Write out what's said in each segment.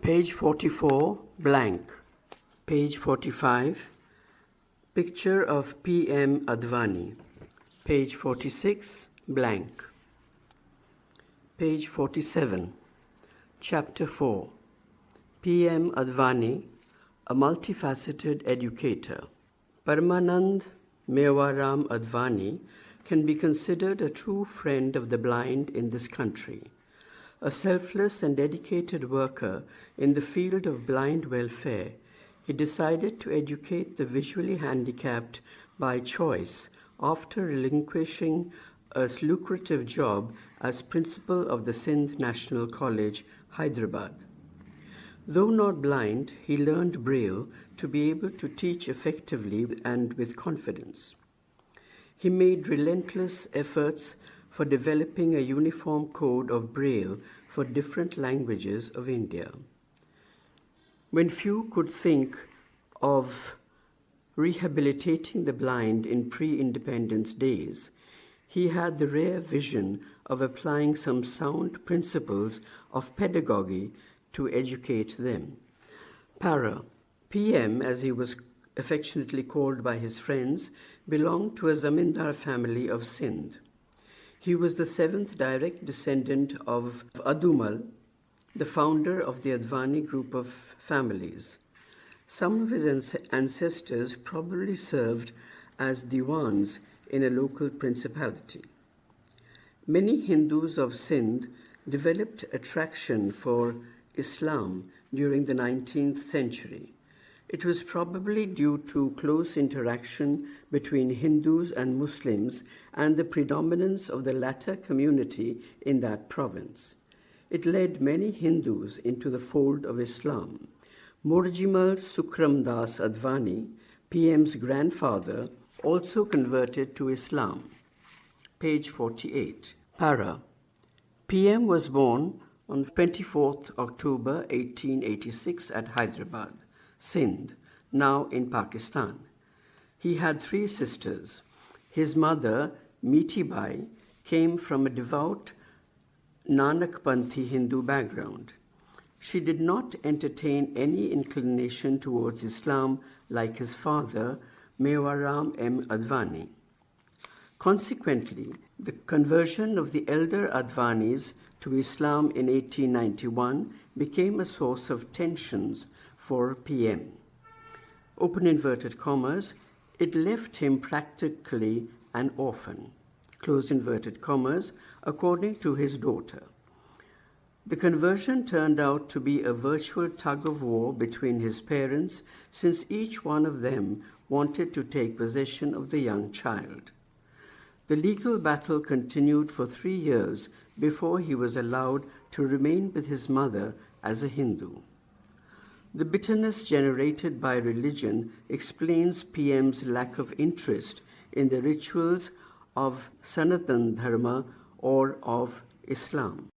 Page 44, blank. Page 45, picture of P.M. Advani. Page 46, blank. Page 47, Chapter 4, P.M. Advani, a multifaceted educator. Paramanand Mewaram Advani can be considered a true friend of the blind in this country. A selfless and dedicated worker in the field of blind welfare, he decided to educate the visually handicapped by choice after relinquishing a lucrative job as principal of the Sindh National College, Hyderabad. Though not blind, he learned Braille to be able to teach effectively and with confidence. He made relentless efforts for developing a uniform code of Braille for different languages of India. When few could think of rehabilitating the blind in pre-independence days, he had the rare vision of applying some sound principles of pedagogy to educate them. Para, PM as he was affectionately called by his friends, belonged to a zamindar family of Sindh. He was the seventh direct descendant of Adumal, the founder of the Advani group of families. Some of his ancestors probably served as diwans in a local principality. Many Hindus of Sindh developed attraction for Islam during the 19th century. It was probably due to close interaction between Hindus and Muslims and the predominance of the latter community in that province. It led many Hindus into the fold of Islam. Murjimal Sukram Das Advani, PM's grandfather, also converted to Islam. Page 48. Para. PM was born on 24th October 1886 at Hyderabad, Sindh, now in Pakistan. He had three sisters. His mother, Mitibai, came from a devout Nanakpanthi Hindu background. She did not entertain any inclination towards Islam like his father, Mewaram M. Advani. Consequently, the conversion of the elder Advanis to Islam in 1891 became a source of tensions for PM. Open inverted commas, it left him practically an orphan, close inverted commas, according to his daughter. The conversion turned out to be a virtual tug of war between his parents, since each one of them wanted to take possession of the young child. The legal battle continued for 3 years before he was allowed to remain with his mother as a Hindu. The bitterness generated by religion explains PM's lack of interest in the rituals of Sanatan Dharma or of Islam.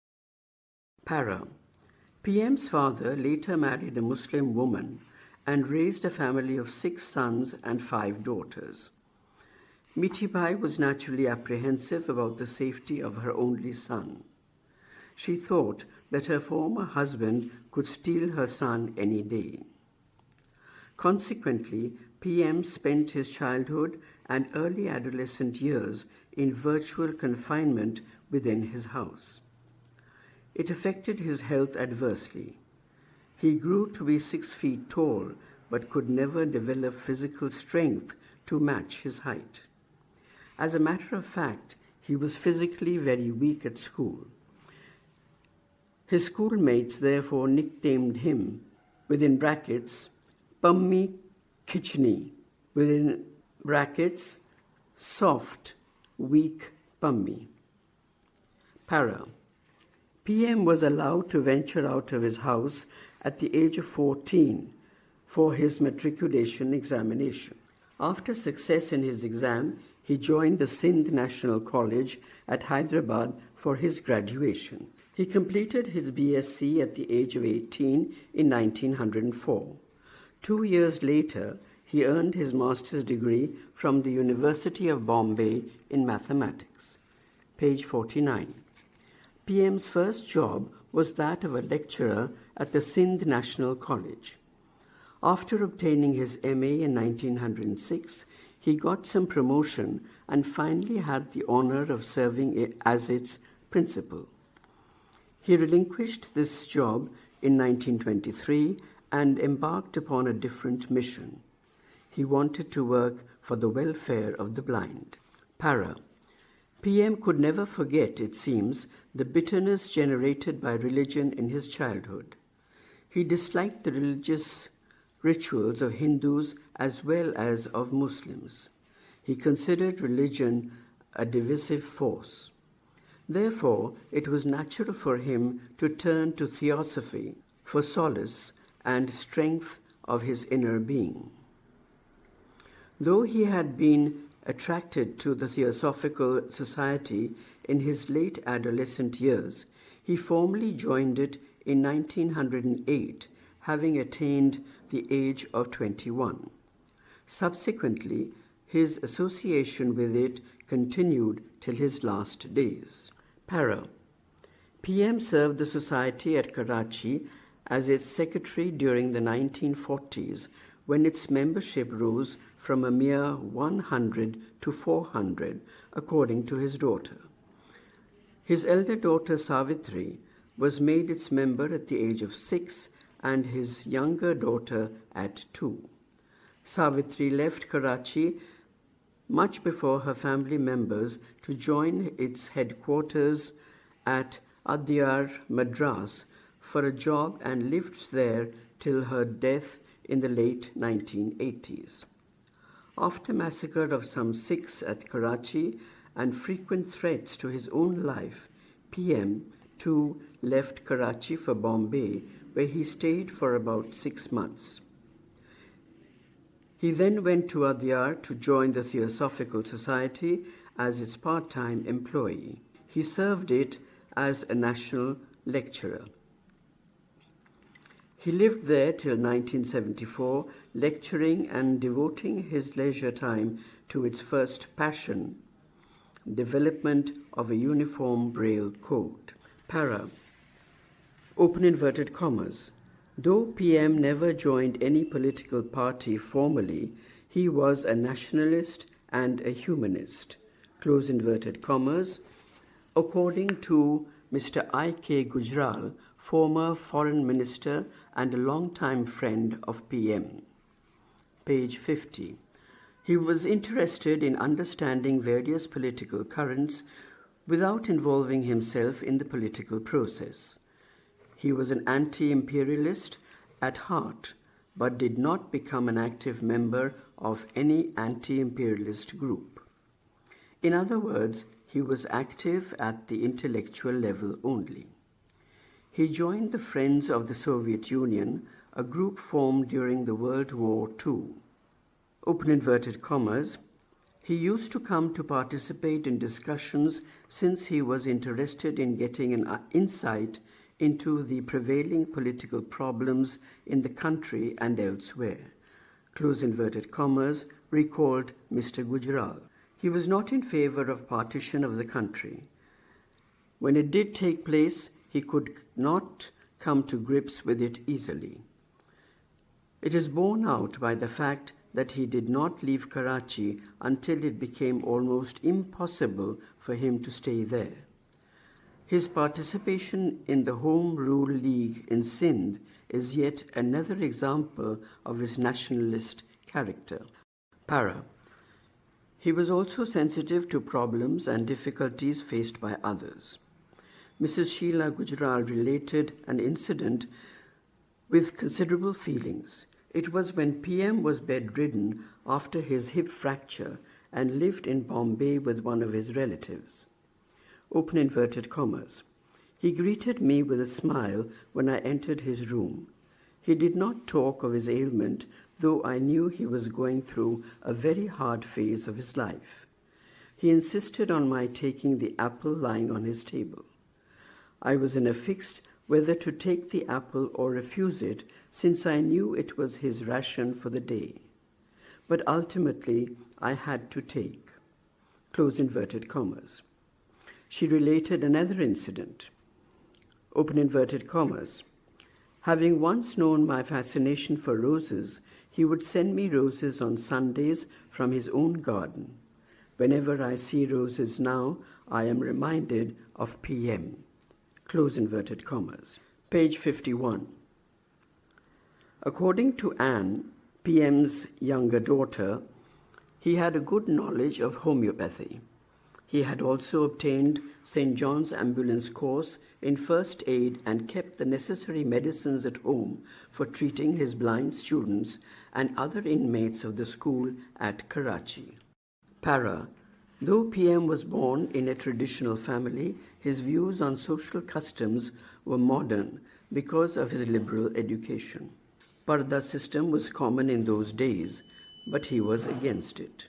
Para. PM's father later married a Muslim woman and raised a family of 6 sons and 5 daughters. Mitibai was naturally apprehensive about the safety of her only son. She thought that her former husband could steal her son any day. Consequently, PM spent his childhood and early adolescent years in virtual confinement within his house. It affected his health adversely. He grew to be 6 feet tall, but could never develop physical strength to match his height. As a matter of fact, he was physically very weak at school. His schoolmates therefore nicknamed him, within brackets, Pammi Khichni, within brackets, soft, weak Pammi. Para. PM was allowed to venture out of his house at the age of 14 for his matriculation examination. After success in his exam, he joined the Sindh National College at Hyderabad for his graduation. He completed his BSc at the age of 18 in 1904. 2 years later, he earned his master's degree from the University of Bombay in mathematics. Page 49. PM's first job was that of a lecturer at the Sindh National College. After obtaining his MA in 1906, he got some promotion and finally had the honor of serving as its principal. He relinquished this job in 1923 and embarked upon a different mission. He wanted to work for the welfare of the blind. Para. PM could never forget, it seems, the bitterness generated by religion in his childhood. He disliked the religious rituals of Hindus as well as of Muslims. He considered religion a divisive force. Therefore, it was natural for him to turn to theosophy for solace and strength of his inner being. Though he had been attracted to the Theosophical Society in his late adolescent years, he formally joined it in 1908, having attained the age of 21. Subsequently, his association with it continued till his last days. Para. PM served the society at Karachi as its secretary during the 1940s, when its membership rose from a mere 100 to 400, according to his daughter. His elder daughter Savitri was made its member at the age of 6 and his younger daughter at 2. Savitri left Karachi much before her family members to join its headquarters at Adyar, Madras, for a job and lived there till her death in the late 1980s. After massacre of some Sikhs at Karachi and frequent threats to his own life, PM too left Karachi for Bombay, where he stayed for about 6 months. He then went to Adyar to join the Theosophical Society as its part-time employee. He served it as a national lecturer. He lived there till 1974, lecturing and devoting his leisure time to its first passion, development of a uniform Braille code. Para. Open inverted commas. Though PM never joined any political party formally, he was a nationalist and a humanist. Close inverted commas. According to Mr. I.K. Gujral, former foreign minister and a longtime friend of PM. Page 50. He was interested in understanding various political currents without involving himself in the political process. He was an anti-imperialist at heart, but did not become an active member of any anti-imperialist group. In other words, he was active at the intellectual level only. He joined the Friends of the Soviet Union, a group formed during the World War II. Open inverted commas. He used to come to participate in discussions since he was interested in getting an insight into the prevailing political problems in the country and elsewhere. Close inverted commas, recalled Mr. Gujral. He was not in favor of partition of the country. When it did take place, he could not come to grips with it easily. It is borne out by the fact that he did not leave Karachi until it became almost impossible for him to stay there. His participation in the Home Rule League in Sindh is yet another example of his nationalist character. Para. He was also sensitive to problems and difficulties faced by others. Mrs. Sheila Gujral related an incident with considerable feelings. It was when PM was bedridden after his hip fracture and lived in Bombay with one of his relatives. Open inverted commas. He greeted me with a smile when I entered his room. He did not talk of his ailment, though I knew he was going through a very hard phase of his life. He insisted on my taking the apple lying on his table. I was in a fix whether to take the apple or refuse it, since I knew it was his ration for the day. But ultimately, I had to take. Close inverted commas. She related another incident. Open inverted commas. Having once known my fascination for roses, he would send me roses on Sundays from his own garden. Whenever I see roses now, I am reminded of PM. Close inverted commas. Page 51. According to Anne, PM's younger daughter, he had a good knowledge of homeopathy. He had also obtained St. John's Ambulance course in first aid and kept the necessary medicines at home for treating his blind students and other inmates of the school at Karachi. Para. Though PM was born in a traditional family, his views on social customs were modern because of his liberal education. Parda system was common in those days, but he was against it.